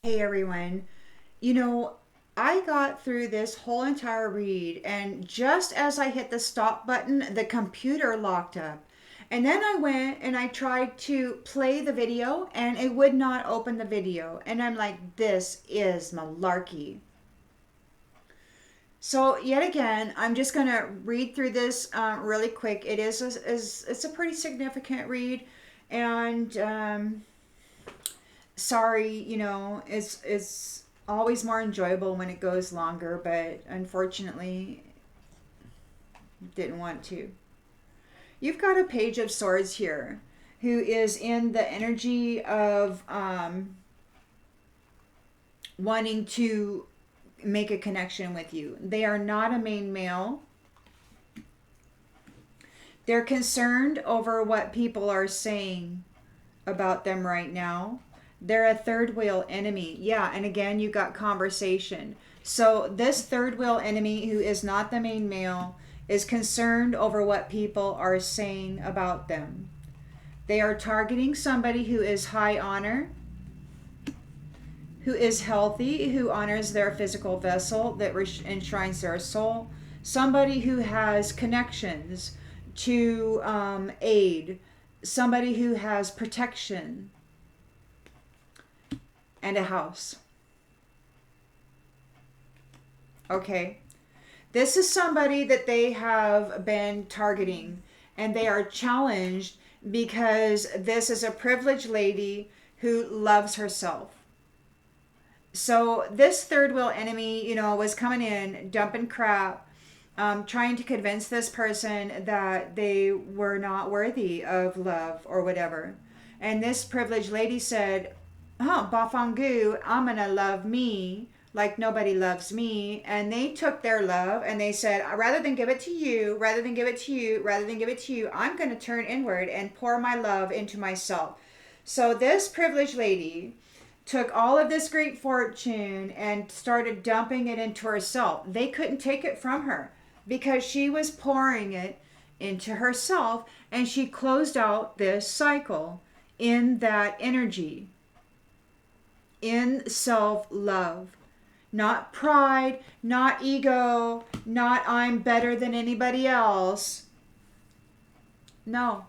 Hey everyone. You know, I got through this whole entire read, and just as I hit the stop button, the computer locked up. And then I went and I tried to play the video, and it would not open the video. And I'm like, this is malarkey. So yet again, I'm just gonna read through this really quick. It's a pretty significant read, and sorry, it's always more enjoyable when it goes longer, but unfortunately, didn't want to. You've got a Page of Swords here, who is in the energy of wanting to make a connection with you. They are not a main male. They're concerned over what people are saying about them right now. They're a third wheel enemy. Yeah, and again, you got conversation. So, this third wheel enemy, who is not the main male, is concerned over what people are saying about them. They are targeting somebody who is high honor, who is healthy, who honors their physical vessel, that enshrines their soul. Somebody who has connections to aid. Somebody who has protection and a house. Okay. This is somebody that they have been targeting, and they are challenged because this is a privileged lady who loves herself. So this third wheel enemy, was coming in, dumping crap, trying to convince this person that they were not worthy of love or whatever. And this privileged lady said, Bafangu, I'm going to love me like nobody loves me. And they took their love and they said, rather than give it to you, rather than give it to you, rather than give it to you, I'm going to turn inward and pour my love into myself. So this privileged lady took all of this great fortune and started dumping it into herself. They couldn't take it from her because she was pouring it into herself, and she closed out this cycle in that energy, in self love. Not pride, not ego, not I'm better than anybody else. No.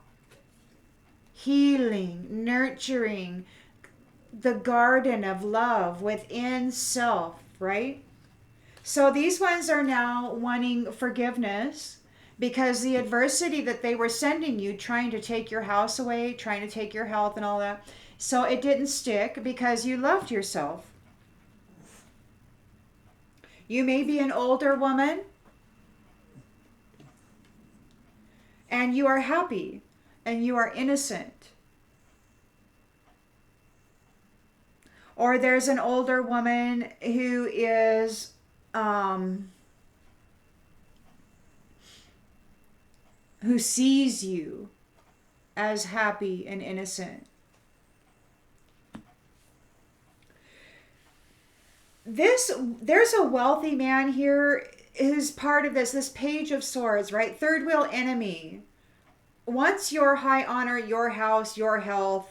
Healing, nurturing, the garden of love within self, right? So these ones are now wanting forgiveness because the adversity that they were sending you, trying to take your house away, trying to take your health and all that, so it didn't stick because you loved yourself. You may be an older woman and you are happy and you are innocent. Or there's an older woman who is who sees you as happy and innocent. There's a wealthy man here who's part of this Page of Swords, right? Third wheel enemy wants your high honor, your house, your health,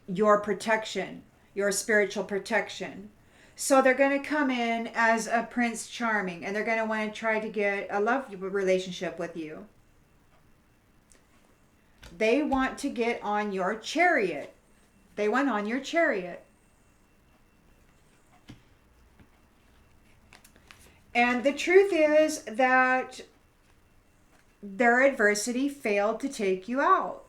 your protection, your spiritual protection. So they're going to come in as a Prince Charming, and they're going to want to try to get a love relationship with you. They want to get on your chariot. They want on your chariot. And the truth is that their adversity failed to take you out.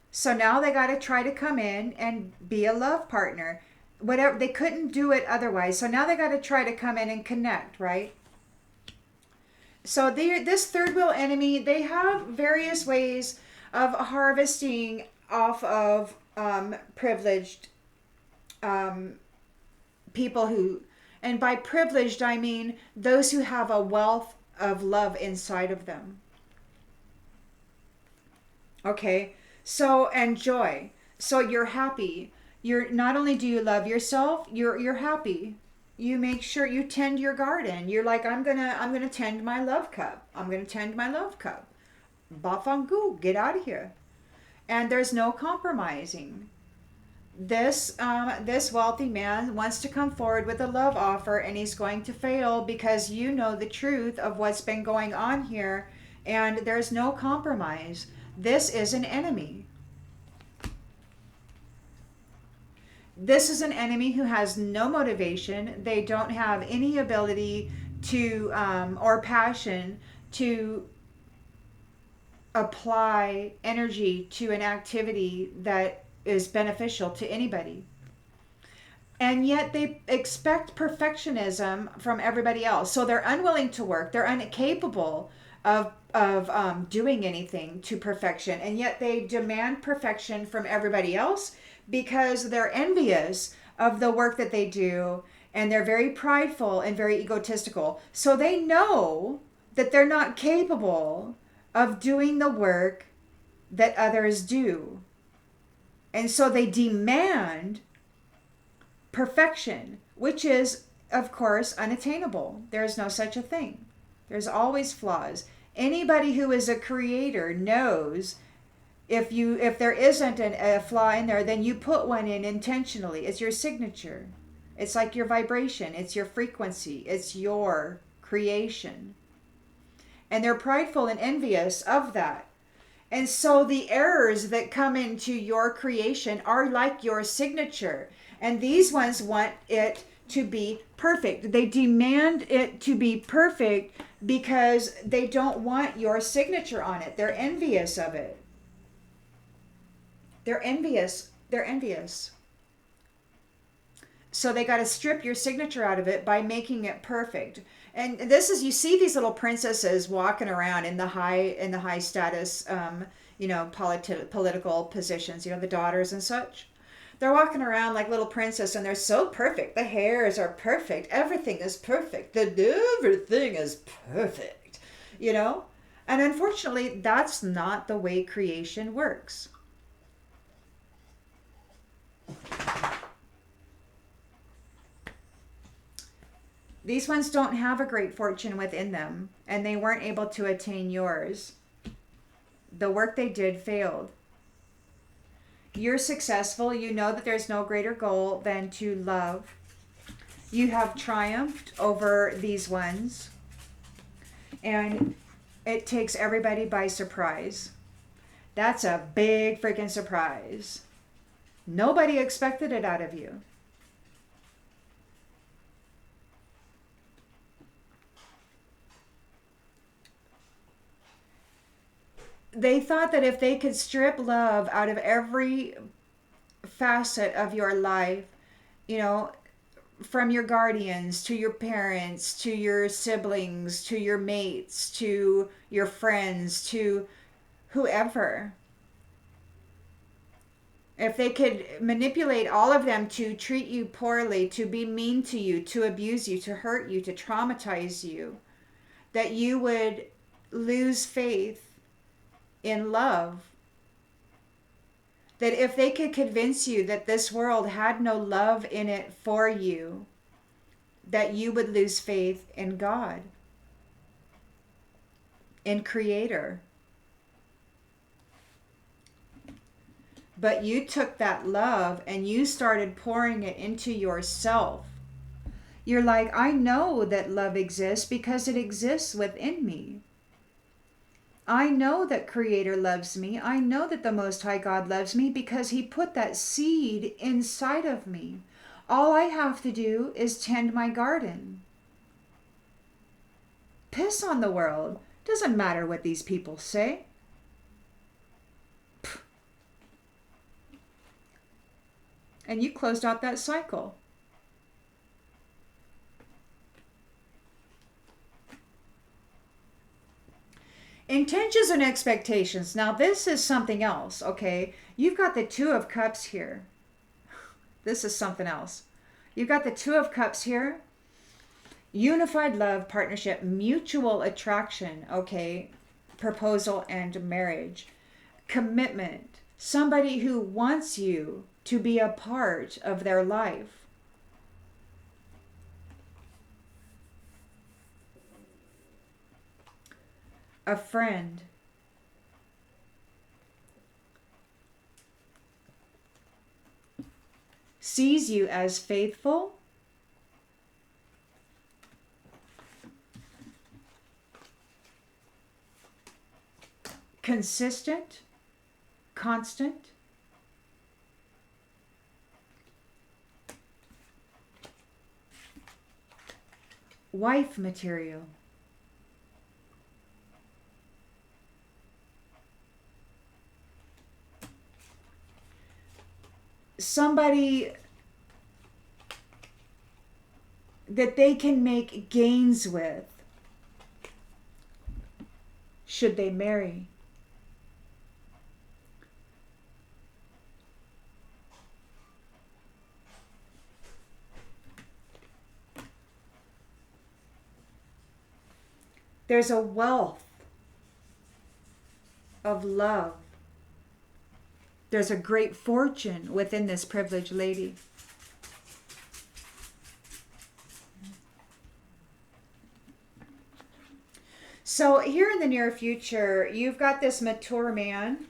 So now they got to try to come in and be a love partner. Whatever, they couldn't do it otherwise. So now they got to try to come in and connect, right? So this third wheel enemy, they have various ways of harvesting off of privileged people who, and by privileged I mean those who have a wealth of love inside of them. Okay, so and joy. So you're happy. You're not only do you love yourself, you're happy. You make sure you tend your garden. You're like, I'm gonna tend my love cup. I'm gonna tend my love cup. Bafangu, get out of here. And there's no compromising. This wealthy man wants to come forward with a love offer, and he's going to fail because you know the truth of what's been going on here, and there's no compromise. This is an enemy. This is an enemy who has no motivation. They don't have any ability to or passion to apply energy to an activity that is beneficial to anybody. And yet they expect perfectionism from everybody else. So they're unwilling to work. They're incapable of doing anything to perfection. And yet they demand perfection from everybody else because they're envious of the work that they do. And they're very prideful and very egotistical. So they know that they're not capable of doing the work that others do. And so they demand perfection, which is, of course, unattainable. There's no such a thing. There's always flaws. Anybody who is a creator knows if there isn't a flaw in there, then you put one in intentionally. It's your signature. It's like your vibration. It's your frequency. It's your creation. And they're prideful and envious of that. And so the errors that come into your creation are like your signature. And these ones want it to be perfect. They demand it to be perfect because they don't want your signature on it. They're envious of it. They're envious. They're envious. So they got to strip your signature out of it by making it perfect. And this is, you see these little princesses walking around in the high status, political positions, the daughters and such. They're walking around like little princess, and they're so perfect. The hairs are perfect. Everything is perfect. Everything is perfect, And unfortunately, that's not the way creation works. These ones don't have a great fortune within them, and they weren't able to attain yours. The work they did failed. You're successful. You know that there's no greater goal than to love. You have triumphed over these ones, and it takes everybody by surprise. That's a big freaking surprise. Nobody expected it out of you. They thought that if they could strip love out of every facet of your life, from your guardians to your parents to your siblings to your mates to your friends to whoever, if they could manipulate all of them to treat you poorly, to be mean to you, to abuse you, to hurt you, to traumatize you, that you would lose faith in love. That if they could convince you that this world had no love in it for you, that you would lose faith in God, in Creator. But you took that love and you started pouring it into yourself. You're like, I know that love exists because it exists within me. I know that Creator loves me. I know that the Most High God loves me because He put that seed inside of me. All I have to do is tend my garden. Piss on the world. Doesn't matter what these people say. Pfft. And you closed out that cycle. Intentions and expectations. Now this is something else, okay? You've got the Two of Cups here. This is something else. You've got the Two of Cups here. Unified love, partnership, mutual attraction, okay? Proposal and marriage. Commitment. Somebody who wants you to be a part of their life. A friend. sees you as faithful, consistent, constant, wife material. Somebody that they can make gains with should they marry. There's a wealth of love. There's a great fortune within this privileged lady. So here in the near future, you've got this mature man.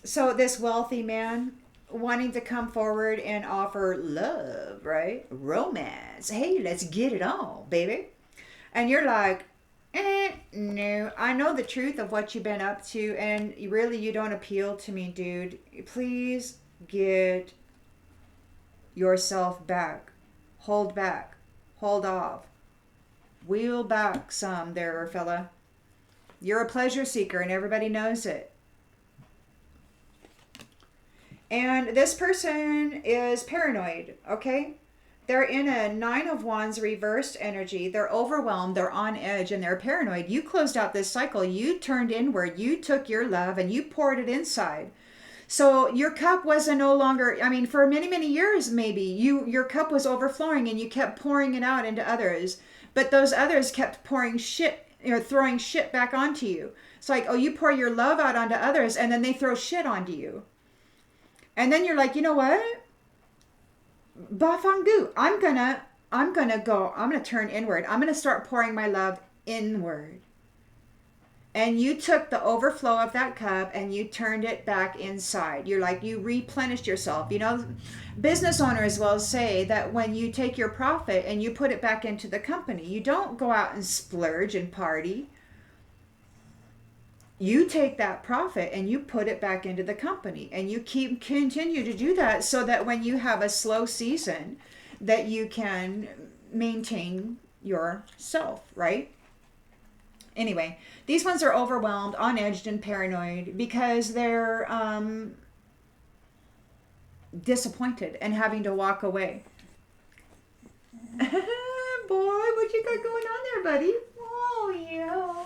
So this wealthy man wanting to come forward and offer love, right? Romance. Hey, let's get it on, baby. And you're like, no, I know the truth of what you've been up to, and really you don't appeal to me, dude. Please get yourself back. Hold back. Hold off. Wheel back some there, fella. You're a pleasure seeker and everybody knows it. And this person is paranoid, okay? They're in a 9 of Wands reversed energy. They're overwhelmed. They're on edge and they're paranoid. You closed out this cycle. You turned inward. You took your love and you poured it inside. So your cup wasn't no longer, I mean, for many, many years, maybe your cup was overflowing and you kept pouring it out into others. But those others kept pouring shit or throwing shit back onto you. It's like, oh, you pour your love out onto others and then they throw shit onto you. And then you're like, you know what? Bafangu, I'm gonna turn inward. I'm gonna start pouring my love inward. And you took the overflow of that cup and you turned it back inside. You're like, you replenished yourself. You know, business owners will say that when you take your profit and you put it back into the company, you don't go out and splurge and party. You take that profit and you put it back into the company and you continue to do that so that when you have a slow season that you can maintain yourself, right? Anyway, these ones are overwhelmed, on edged, and paranoid because they're disappointed and having to walk away. Boy, what you got going on there, buddy? Oh, yeah.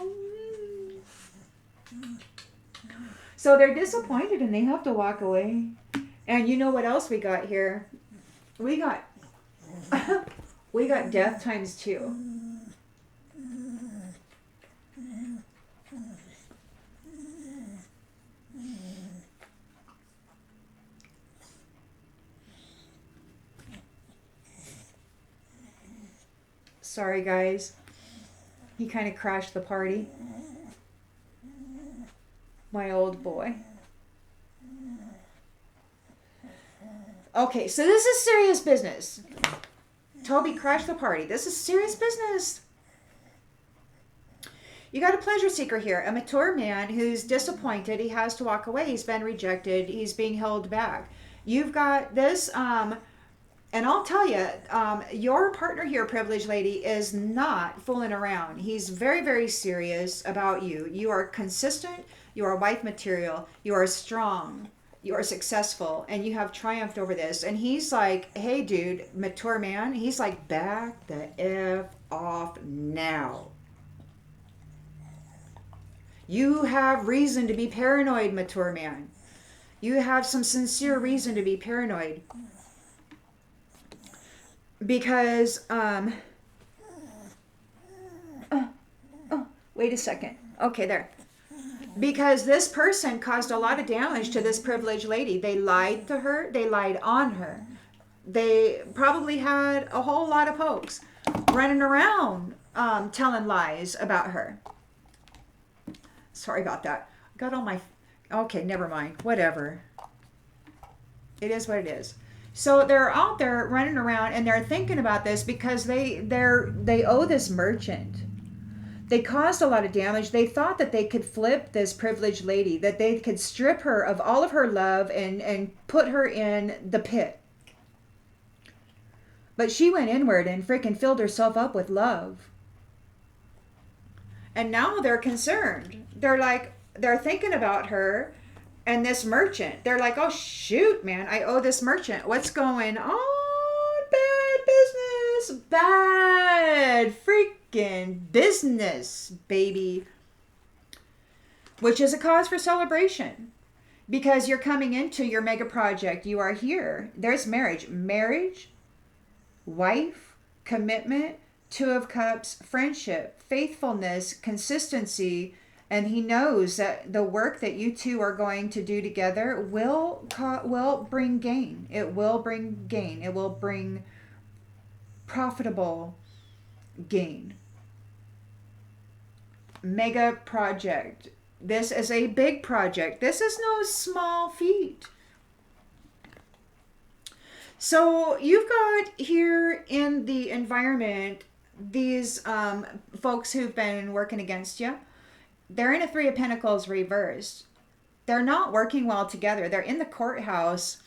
So they're disappointed and they have to walk away. And you know what else we got here? We got death times 2. Sorry, guys. He kind of crashed the party. My old boy. Okay, so this is serious business. Toby crashed the party. This is serious business. You got a pleasure seeker here, a mature man who's disappointed. He has to walk away. He's been rejected. He's being held back. You've got this, and I'll tell you, your partner here, privileged lady, is not fooling around. He's very, very serious about you. You are consistent. You are wife material. You are strong. You are successful. And you have triumphed over this. And he's like, hey, dude, mature man. He's like, back the F off now. You have reason to be paranoid, mature man. You have some sincere reason to be paranoid. Because, wait a second. Okay, there. Because this person caused a lot of damage to this privileged lady. They lied to her. They lied on her. They probably had a whole lot of folks running around telling lies about her. Sorry about that. Got all my... Okay, never mind. Whatever. It is what it is. So they're out there running around and they're thinking about this because they owe this merchant. They caused a lot of damage. They thought that they could flip this privileged lady, that they could strip her of all of her love and put her in the pit. But she went inward and freaking filled herself up with love. And now they're concerned. They're thinking about her and this merchant. They're like, oh shoot, man, I owe this merchant. What's going on? Bad business. Bad freaking business, baby. Which is a cause for celebration. Because you're coming into your mega project. You are here. There's marriage. Marriage, wife, commitment, Two of Cups, friendship, faithfulness, consistency, and he knows that the work that you two are going to do together will bring gain. It will bring gain. It will bring profitable gain. Mega project. This is a big project. This is no small feat. So you've got here in the environment these folks who've been working against you. They're in a Three of Pentacles reversed. They're not working well together. They're in the courthouse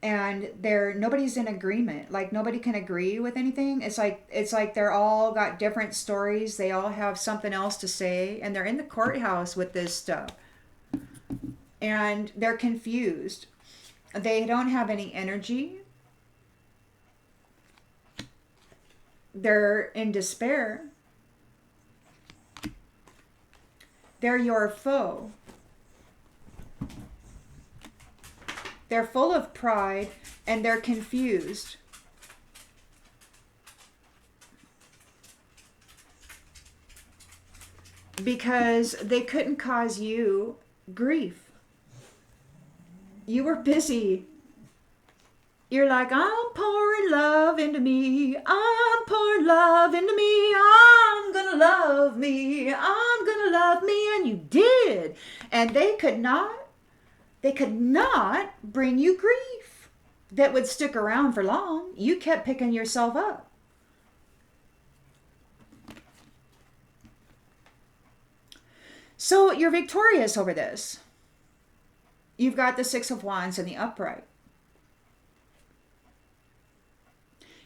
and nobody's in agreement. Like nobody can agree with anything. It's like they're all got different stories. They all have something else to say and they're in the courthouse with this stuff. And they're confused. They don't have any energy. They're in despair. They're your foe. They're full of pride and they're confused. Because they couldn't cause you grief. You were busy. You're like, I'm pouring love into me. I'm pouring love into me. I'm gonna love me. I'm gonna love me. And you did. And they could not bring you grief that would stick around for long. You kept picking yourself up. So you're victorious over this. You've got the Six of Wands in the upright.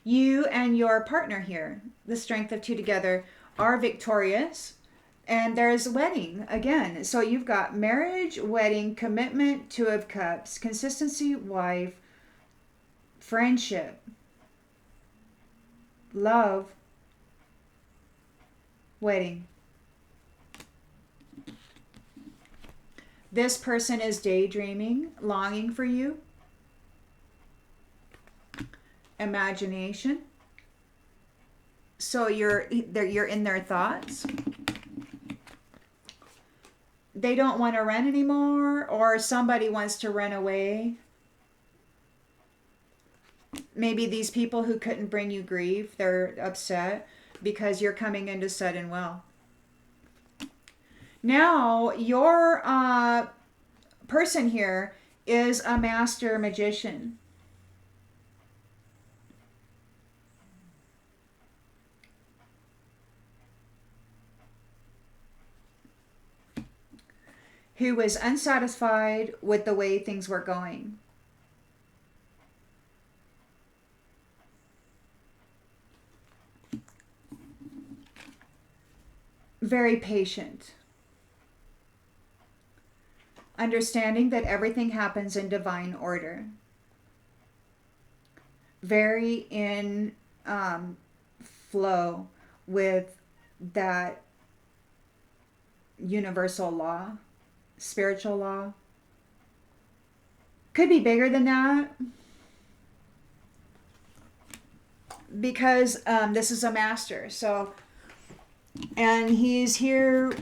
You and your partner here, the Strength of Two together, are victorious. And there's wedding again. So you've got marriage, wedding, commitment, Two of Cups, consistency, wife, friendship, love, wedding. This person is daydreaming, longing for you. Imagination. So you're in their thoughts. They don't want to run anymore, or somebody wants to run away. Maybe these people who couldn't bring you grief, they're upset because you're coming into sudden wealth. Now, your person here is a master magician. Who was unsatisfied with the way things were going. Very patient. Understanding that everything happens in divine order. Very in flow with that universal law. Spiritual law. Could be bigger than that. Because this is a master. So, and he's here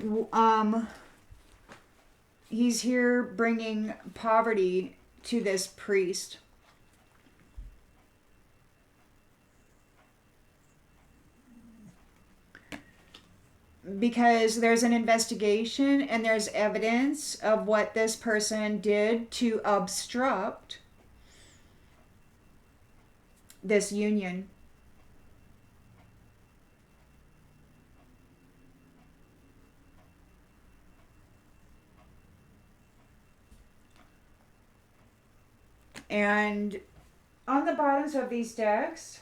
bringing poverty to this priest. Because there's an investigation and there's evidence of what this person did to obstruct this union. And on the bottoms of these decks,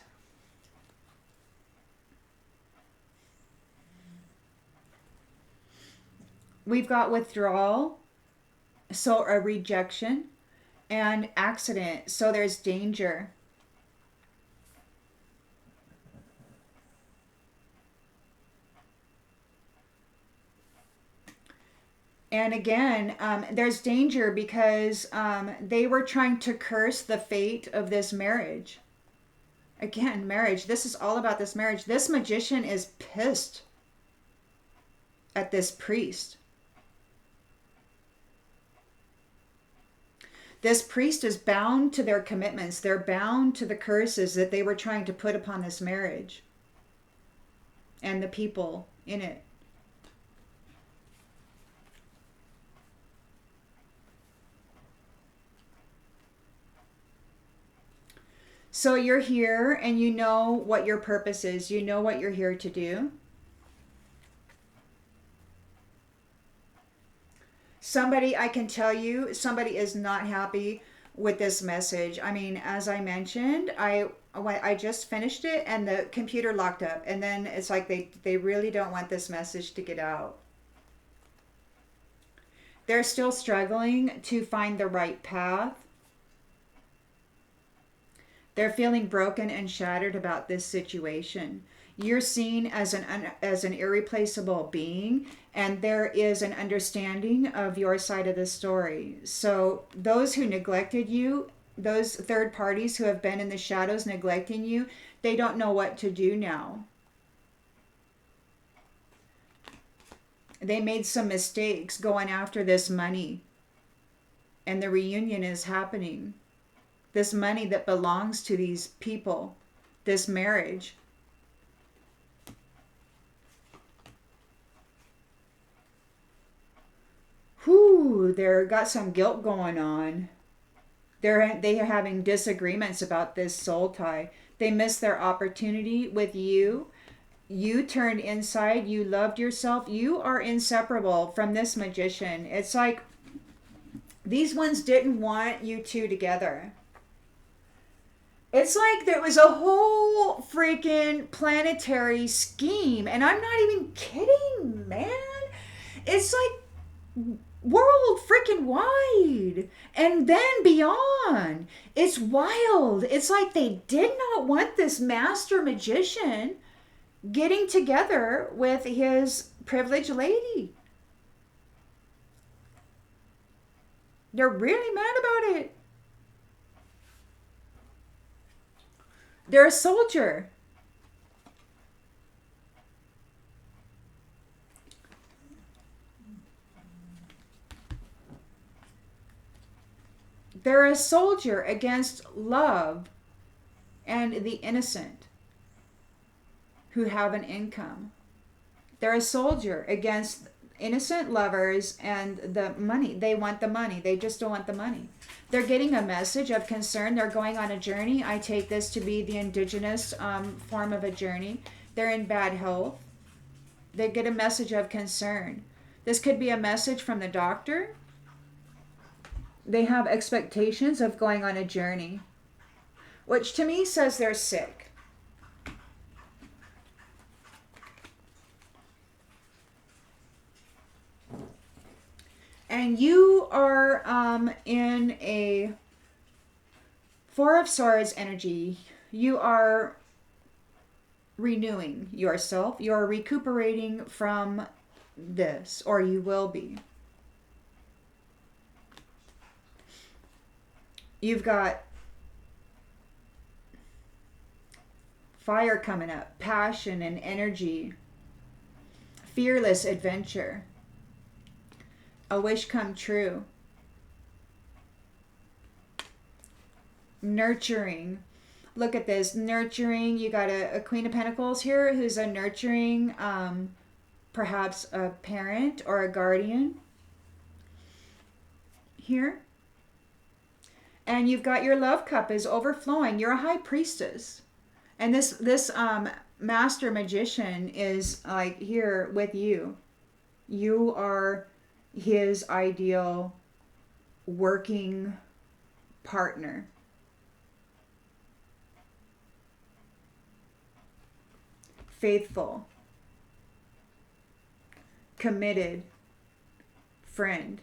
we've got withdrawal, so a rejection, and accident, so there's danger. And again, there's danger because they were trying to curse the fate of this marriage. Again, marriage. This is all about this marriage. This magician is pissed at this priest. This priest is bound to their commitments. They're bound to the curses that they were trying to put upon this marriage and the people in it. So you're here and you know what your purpose is. You know what you're here to do. Somebody, I can tell you, somebody is not happy with this message. I mean, as I mentioned, I just finished it and the computer locked up. And then it's like they really don't want this message to get out. They're still struggling to find the right path. They're feeling broken and shattered about this situation. You're seen as an irreplaceable being, and there is an understanding of your side of the story. So those who neglected you, those third parties who have been in the shadows neglecting you, they don't know what to do now. They made some mistakes going after this money, and the reunion is happening. This money that belongs to these people, this marriage. Whew, they're got some guilt going on. They are having disagreements about this soul tie. They missed their opportunity with you. You turned inside. You loved yourself. You are inseparable from this magician. It's like these ones didn't want you two together. It's like there was a whole freaking planetary scheme. And I'm not even kidding, man. It's like world freaking wide. And then beyond. It's wild. It's like they did not want this master magician getting together with his privileged lady. They're really mad about it. They're a soldier. They're a soldier against love and the innocent who have an income. They're a soldier against innocent lovers and the money. They want the money. They just don't want the money. They're getting a message of concern. They're going on a journey. I take this to be the indigenous form of a journey. They're in bad health. They get a message of concern. This could be a message from the doctor. They have expectations of going on a journey, which to me says they're sick. And you are in a Four of Swords energy. You are renewing yourself. You're recuperating from this, or you will be. You've got fire coming up, passion and energy, fearless adventure, a wish come true, nurturing. Look at this, nurturing. You got a Queen of Pentacles here who's a nurturing, perhaps a parent or a guardian here. And you've got your love cup is overflowing. You're a high priestess. And this master magician is like here with you. You are his ideal working partner. Faithful, committed friend.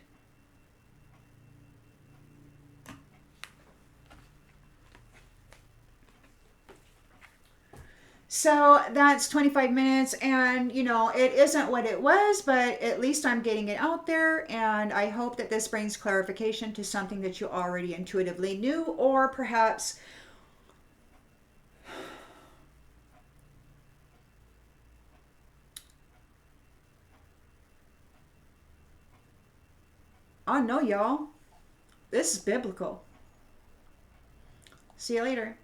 So that's 25 minutes, and it isn't what it was, but at least I'm getting it out there, and I hope that this brings clarification to something that you already intuitively knew, or perhaps, oh no, y'all, this is biblical. See you later.